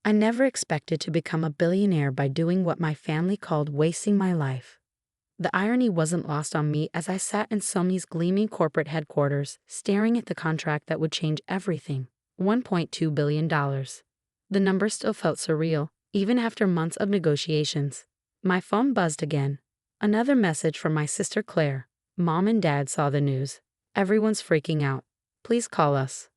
I never expected to become a billionaire by doing what my family called wasting my life. The irony wasn't lost on me as I sat in Sony's gleaming corporate headquarters, staring at the contract that would change everything. $1.2 billion. The number still felt surreal, even after months of negotiations. My phone buzzed again. Another message from my sister Claire. Mom and Dad saw the news. Everyone's freaking out. Please call us.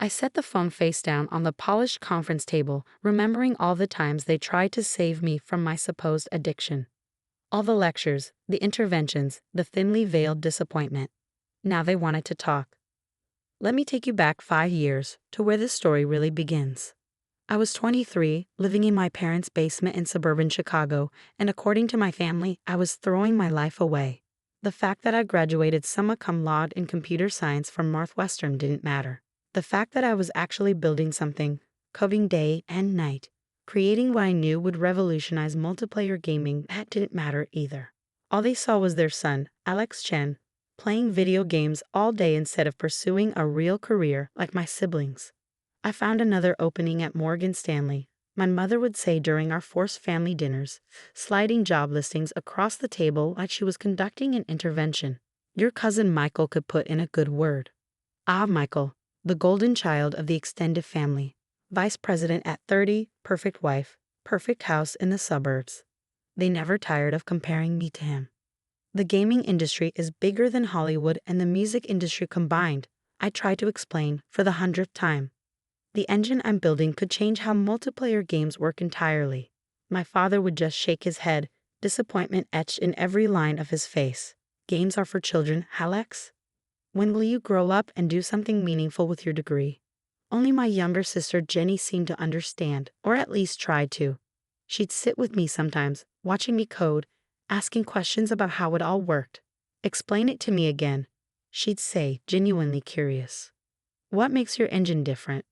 I set the phone face down on the polished conference table, remembering all the times they tried to save me from my supposed addiction. All the lectures, the interventions, the thinly veiled disappointment. Now they wanted to talk. Let me take you back 5 years to where this story really begins. I was 23, living in my parents' basement in suburban Chicago, and according to my family, I was throwing my life away. The fact that I graduated summa cum laude in computer science from Northwestern didn't matter. The fact that I was actually building something, coding day and night, creating what I knew would revolutionize multiplayer gaming, that didn't matter either. All they saw was their son, Alex Chen, playing video games all day instead of pursuing a real career like my siblings. I found another opening at Morgan Stanley, my mother would say during our forced family dinners, sliding job listings across the table like she was conducting an intervention. Your cousin Michael could put in a good word. Ah, Michael, the golden child of the extended family, vice president at 30, perfect wife, perfect house in the suburbs. They never tired of comparing me to him. The gaming industry is bigger than Hollywood and the music industry combined, I tried to explain for the 100th time. The engine I'm building could change how multiplayer games work entirely. My father would just shake his head, disappointment etched in every line of his face. Games are for children, Alex? When will you grow up and do something meaningful with your degree? Only my younger sister Jenny seemed to understand, or at least tried to. She'd sit with me sometimes, watching me code, asking questions about how it all worked. Explain it to me again, she'd say, genuinely curious. What makes your engine different?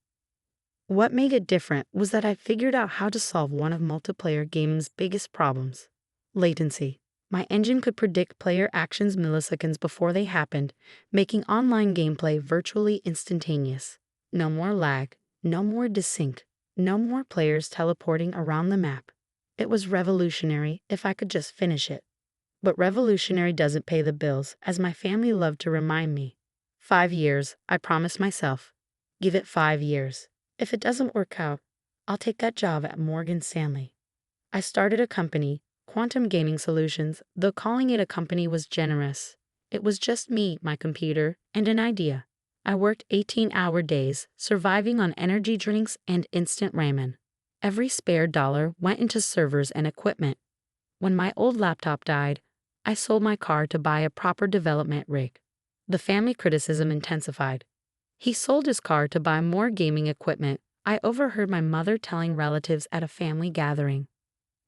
What made it different was that I figured out how to solve one of multiplayer gaming's biggest problems: latency. My engine could predict player actions milliseconds before they happened, making online gameplay virtually instantaneous. No more lag, no more desync, no more players teleporting around the map. It was revolutionary if I could just finish it. But revolutionary doesn't pay the bills, as my family loved to remind me. 5 years, I promised myself. Give it 5 years. If it doesn't work out, I'll take that job at Morgan Stanley. I started a company, Quantum Gaming Solutions, though calling it a company was generous. It was just me, my computer, and an idea. I worked 18-hour days, surviving on energy drinks and instant ramen. Every spare dollar went into servers and equipment. When my old laptop died, I sold my car to buy a proper development rig. The family criticism intensified. He sold his car to buy more gaming equipment. I overheard my mother telling relatives at a family gathering.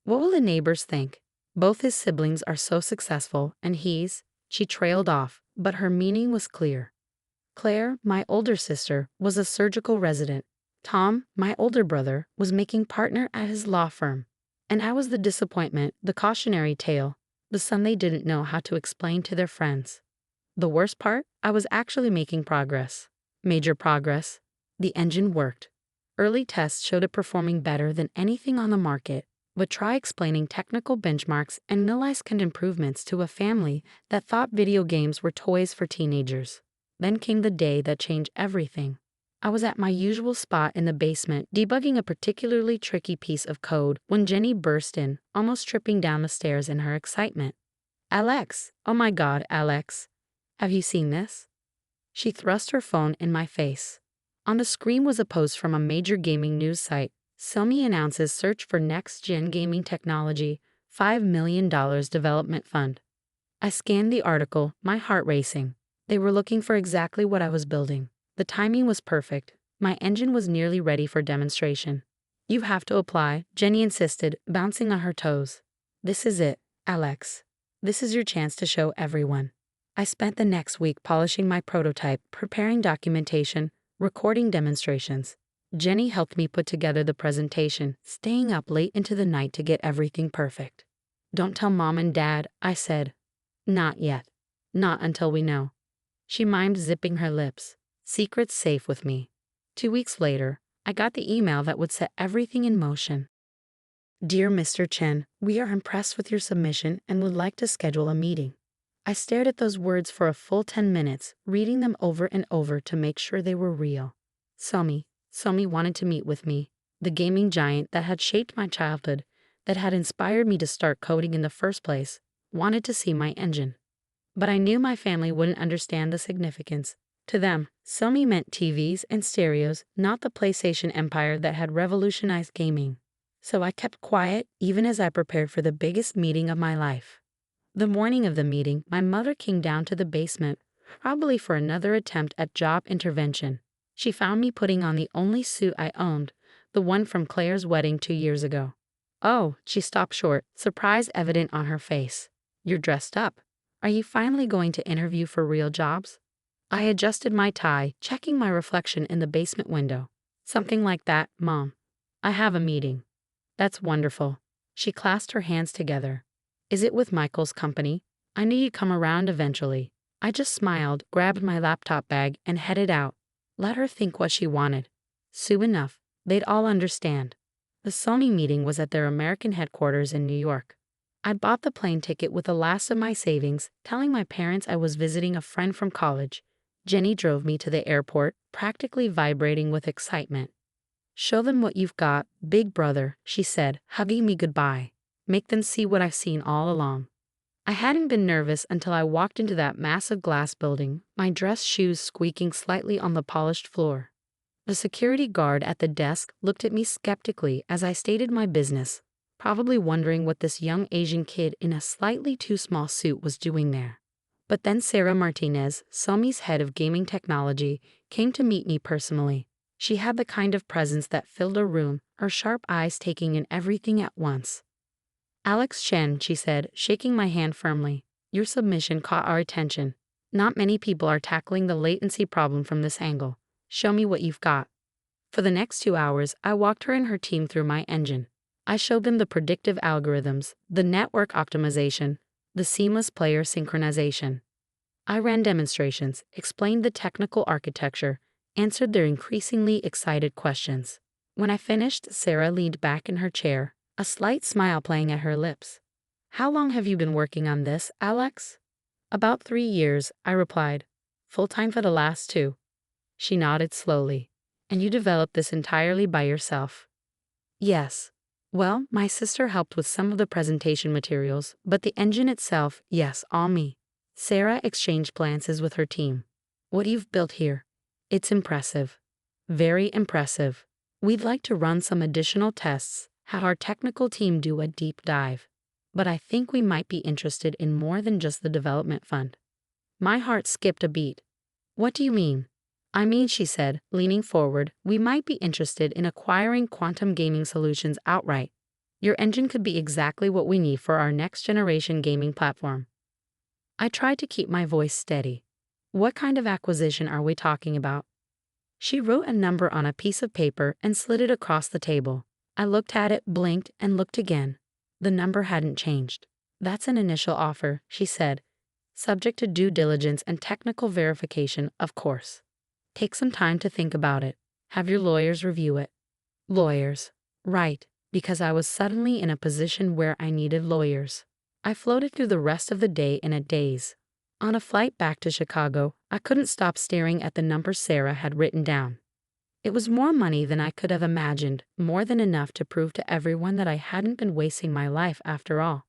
What will the neighbors think? Both his siblings are so successful, and she trailed off, but her meaning was clear. Claire, my older sister, was a surgical resident. Tom, my older brother, was making partner at his law firm. And I was the disappointment, the cautionary tale, the son they didn't know how to explain to their friends. The worst part, I was actually making progress. Major progress. The engine worked. Early tests showed it performing better than anything on the market. But try explaining technical benchmarks and millisecond improvements to a family that thought video games were toys for teenagers. Then came the day that changed everything. I was at my usual spot in the basement debugging a particularly tricky piece of code when Jenny burst in, almost tripping down the stairs in her excitement. Alex, oh my God, Alex. Have you seen this? She thrust her phone in my face. On the screen was a post from a major gaming news site. Sony announces search for next-gen gaming technology, $5 million development fund. I scanned the article, my heart racing. They were looking for exactly what I was building. The timing was perfect. My engine was nearly ready for demonstration. You have to apply, Jenny insisted, bouncing on her toes. This is it, Alex. This is your chance to show everyone. I spent the next week polishing my prototype, preparing documentation, recording demonstrations. Jenny helped me put together the presentation, staying up late into the night to get everything perfect. Don't tell Mom and Dad, I said. Not yet. Not until we know. She mimed zipping her lips. Secrets safe with me. 2 weeks later, I got the email that would set everything in motion. Dear Mr. Chen, we are impressed with your submission and would like to schedule a meeting. I stared at those words for a full 10 minutes, reading them over and over to make sure they were real. Sony wanted to meet with me, the gaming giant that had shaped my childhood, that had inspired me to start coding in the first place, wanted to see my engine. But I knew my family wouldn't understand the significance. To them, Sony meant TVs and stereos, not the PlayStation empire that had revolutionized gaming. So I kept quiet even as I prepared for the biggest meeting of my life. The morning of the meeting, my mother came down to the basement, probably for another attempt at job intervention. She found me putting on the only suit I owned, the one from Claire's wedding 2 years ago. Oh, she stopped short, surprise evident on her face. You're dressed up. Are you finally going to interview for real jobs? I adjusted my tie, checking my reflection in the basement window. Something like that, Mom. I have a meeting. That's wonderful. She clasped her hands together. Is it with Michael's company? I knew you'd come around eventually. I just smiled, grabbed my laptop bag, and headed out. Let her think what she wanted. Soon enough, they'd all understand. The Sony meeting was at their American headquarters in New York. I bought the plane ticket with the last of my savings, telling my parents I was visiting a friend from college. Jenny drove me to the airport, practically vibrating with excitement. Show them what you've got, big brother, she said, hugging me goodbye. Make them see what I've seen all along. I hadn't been nervous until I walked into that massive glass building, my dress shoes squeaking slightly on the polished floor. The security guard at the desk looked at me skeptically as I stated my business, probably wondering what this young Asian kid in a slightly too small suit was doing there. But then Sarah Martinez, Sony's head of gaming technology, came to meet me personally. She had the kind of presence that filled a room, her sharp eyes taking in everything at once. Alex Chen, she said, shaking my hand firmly. Your submission caught our attention. Not many people are tackling the latency problem from this angle. Show me what you've got. For the next 2 hours, I walked her and her team through my engine. I showed them the predictive algorithms, the network optimization, the seamless player synchronization. I ran demonstrations, explained the technical architecture, answered their increasingly excited questions. When I finished, Sarah leaned back in her chair, a slight smile playing at her lips. How long have you been working on this, Alex? About 3 years, I replied. Full-time for the last 2. She nodded slowly. And you developed this entirely by yourself? Yes. Well, my sister helped with some of the presentation materials, but the engine itself, yes, all me. Sarah exchanged glances with her team. What you've built here. It's impressive. Very impressive. We'd like to run some additional tests, have our technical team do a deep dive. But I think we might be interested in more than just the development fund. My heart skipped a beat. What do you mean? I mean, she said, leaning forward, we might be interested in acquiring quantum gaming solutions outright. Your engine could be exactly what we need for our next generation gaming platform. I tried to keep my voice steady. What kind of acquisition are we talking about? She wrote a number on a piece of paper and slid it across the table. I looked at it, blinked, and looked again. The number hadn't changed. That's an initial offer, she said. Subject to due diligence and technical verification, of course. Take some time to think about it. Have your lawyers review it. Lawyers. Right, because I was suddenly in a position where I needed lawyers. I floated through the rest of the day in a daze. On a flight back to Chicago, I couldn't stop staring at the numbers Sarah had written down. It was more money than I could have imagined, more than enough to prove to everyone that I hadn't been wasting my life after all.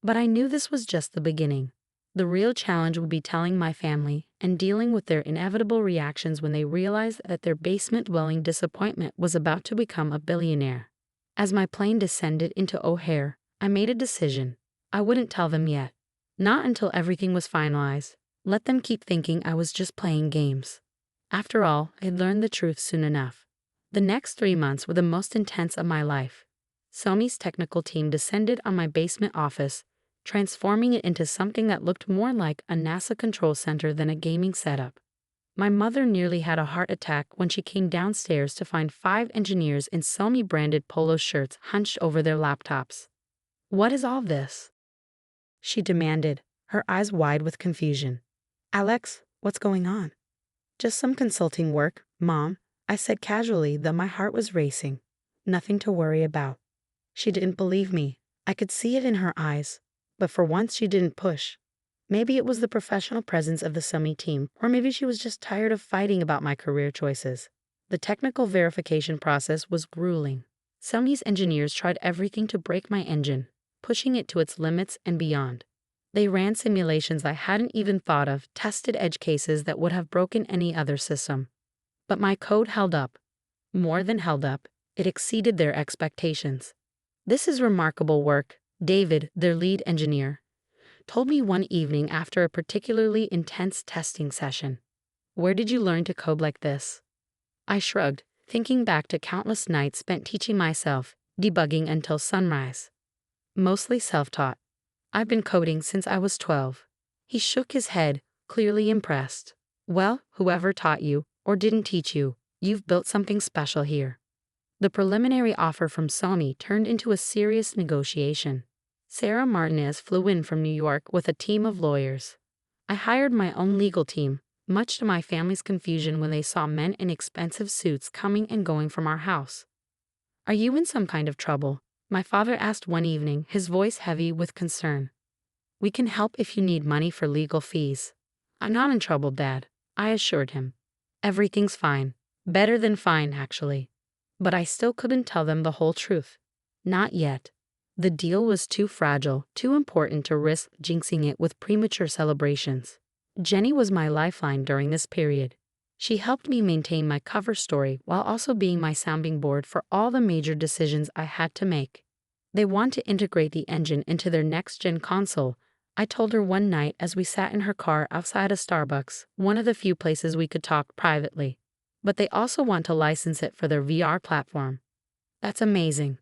But I knew this was just the beginning. The real challenge would be telling my family and dealing with their inevitable reactions when they realized that their basement-dwelling disappointment was about to become a billionaire. As my plane descended into O'Hare, I made a decision. I wouldn't tell them yet. Not until everything was finalized. Let them keep thinking I was just playing games. After all, I'd learned the truth soon enough. The next 3 months were the most intense of my life. Sony's technical team descended on my basement office, transforming it into something that looked more like a NASA control center than a gaming setup. My mother nearly had a heart attack when she came downstairs to find 5 engineers in Sony-branded polo shirts hunched over their laptops. What is all this? She demanded, her eyes wide with confusion. Alex, what's going on? Just some consulting work, Mom, I said casually, though my heart was racing. Nothing to worry about. She didn't believe me. I could see it in her eyes. But for once she didn't push. Maybe it was the professional presence of the Sony team, or maybe she was just tired of fighting about my career choices. The technical verification process was grueling. Sony's engineers tried everything to break my engine, pushing it to its limits and beyond. They ran simulations I hadn't even thought of, tested edge cases that would have broken any other system. But my code held up. More than held up, it exceeded their expectations. This is remarkable work, David, their lead engineer, told me one evening after a particularly intense testing session. Where did you learn to code like this? I shrugged, thinking back to countless nights spent teaching myself, debugging until sunrise. Mostly self-taught. I've been coding since I was 12. He shook his head, clearly impressed. Well, whoever taught you, or didn't teach you, you've built something special here. The preliminary offer from Sony turned into a serious negotiation. Sarah Martinez flew in from New York with a team of lawyers. I hired my own legal team, much to my family's confusion when they saw men in expensive suits coming and going from our house. Are you in some kind of trouble? My father asked one evening, his voice heavy with concern. We can help if you need money for legal fees. I'm not in trouble, Dad, I assured him. Everything's fine. Better than fine, actually. But I still couldn't tell them the whole truth. Not yet. The deal was too fragile, too important to risk jinxing it with premature celebrations. Jenny was my lifeline during this period. She helped me maintain my cover story while also being my sounding board for all the major decisions I had to make. They want to integrate the engine into their next-gen console, I told her one night as we sat in her car outside a Starbucks, one of the few places we could talk privately. But they also want to license it for their VR platform. That's amazing.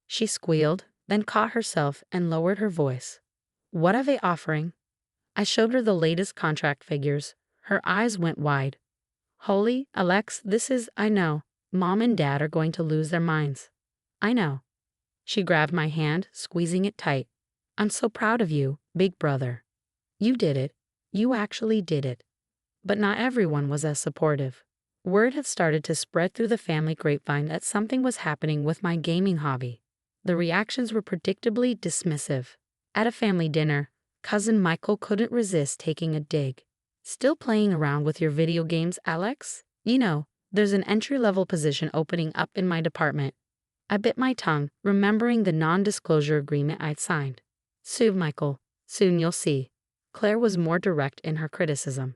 She squealed, then caught herself and lowered her voice. What are they offering? I showed her the latest contract figures. Her eyes went wide. Holy, Alex, I know. Mom and Dad are going to lose their minds. I know. She grabbed my hand, squeezing it tight. I'm so proud of you, big brother. You did it. You actually did it. But not everyone was as supportive. Word had started to spread through the family grapevine that something was happening with my gaming hobby. The reactions were predictably dismissive. At a family dinner, cousin Michael couldn't resist taking a dig. Still playing around with your video games, Alex? You know, there's an entry-level position opening up in my department. I bit my tongue, remembering the non-disclosure agreement I'd signed. Soon, Michael. Soon you'll see. Claire was more direct in her criticism.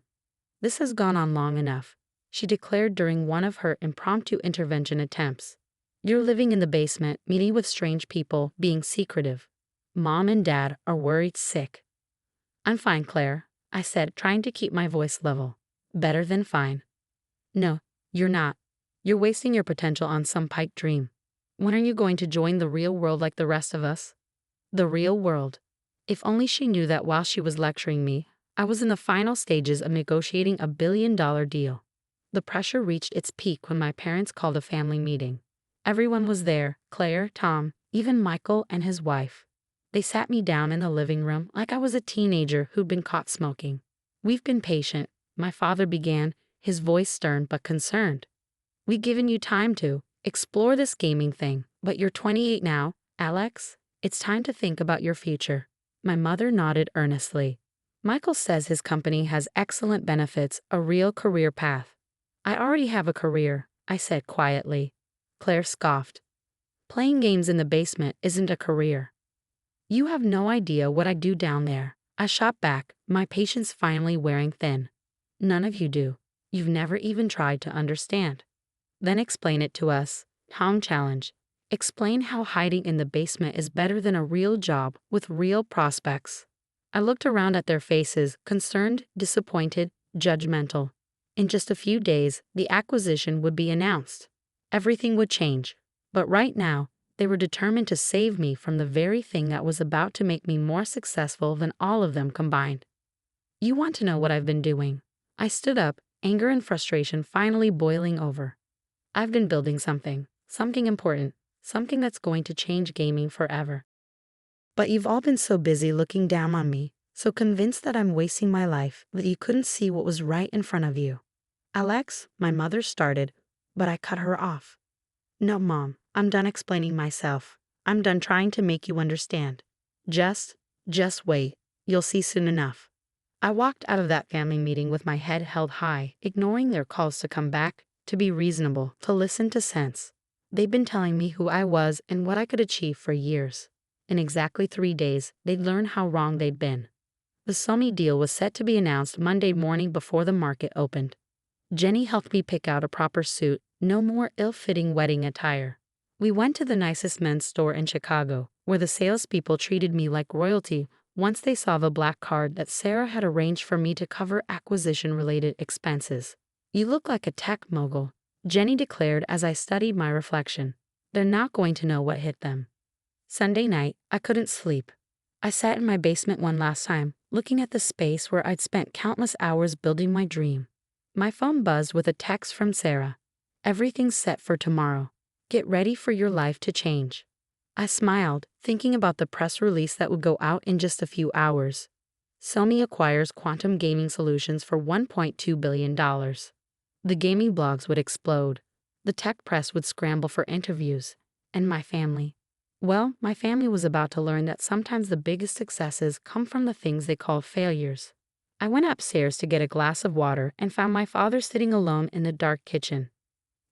This has gone on long enough, she declared during one of her impromptu intervention attempts. You're living in the basement, meeting with strange people, being secretive. Mom and Dad are worried sick. I'm fine, Claire, I said, trying to keep my voice level. Better than fine. No, you're not. You're wasting your potential on some pipe dream. When are you going to join the real world like the rest of us? The real world. If only she knew that while she was lecturing me, I was in the final stages of negotiating a billion-dollar deal. The pressure reached its peak when my parents called a family meeting. Everyone was there, Claire, Tom, even Michael and his wife. They sat me down in the living room like I was a teenager who'd been caught smoking. We've been patient, my father began, his voice stern but concerned. We've given you time to explore this gaming thing, but you're 28 now, Alex. It's time to think about your future. My mother nodded earnestly. Michael says his company has excellent benefits, a real career path. I already have a career, I said quietly. Claire scoffed. Playing games in the basement isn't a career. You have no idea what I do down there. I shot back, my patience finally wearing thin. None of you do. You've never even tried to understand. Then explain it to us, Tom challenged. Explain how hiding in the basement is better than a real job with real prospects. I looked around at their faces, concerned, disappointed, judgmental. In just a few days, the acquisition would be announced. Everything would change. But right now, they were determined to save me from the very thing that was about to make me more successful than all of them combined. You want to know what I've been doing? I stood up, anger and frustration finally boiling over. I've been building something important, something that's going to change gaming forever. But you've all been so busy looking down on me, so convinced that I'm wasting my life, that you couldn't see what was right in front of you. Alex, my mother started, but I cut her off. No, Mom, I'm done explaining myself. I'm done trying to make you understand. Just wait. You'll see soon enough. I walked out of that family meeting with my head held high, ignoring their calls to come back, to be reasonable, to listen to sense. They'd been telling me who I was and what I could achieve for years. In exactly 3 days, they'd learn how wrong they'd been. The Sony deal was set to be announced Monday morning before the market opened. Jenny helped me pick out a proper suit, no more ill-fitting wedding attire. We went to the nicest men's store in Chicago, where the salespeople treated me like royalty once they saw the black card that Sarah had arranged for me to cover acquisition-related expenses. You look like a tech mogul, Jenny declared as I studied my reflection. They're not going to know what hit them. Sunday night, I couldn't sleep. I sat in my basement one last time, looking at the space where I'd spent countless hours building my dream. My phone buzzed with a text from Sarah. Everything's set for tomorrow. Get ready for your life to change. I smiled, thinking about the press release that would go out in just a few hours. Sony acquires quantum gaming solutions for $1.2 billion. The gaming blogs would explode. The tech press would scramble for interviews. And my family. Well, my family was about to learn that sometimes the biggest successes come from the things they call failures. I went upstairs to get a glass of water and found my father sitting alone in the dark kitchen.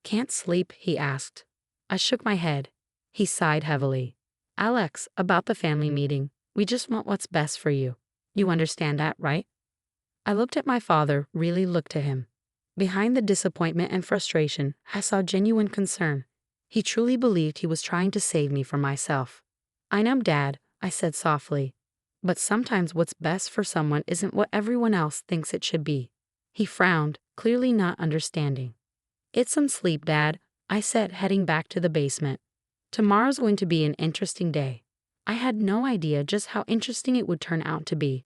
"Can't sleep?" he asked. I shook my head. He sighed heavily. "Alex, about the family meeting, we just want what's best for you. You understand that, right?" I looked at my father, really looked to him. Behind the disappointment and frustration, I saw genuine concern. He truly believed he was trying to save me from myself. "I know, Dad," I said softly. "But sometimes what's best for someone isn't what everyone else thinks it should be." He frowned, clearly not understanding. "Get some sleep, Dad," I said, heading back to the basement. "Tomorrow's going to be an interesting day." I had no idea just how interesting it would turn out to be.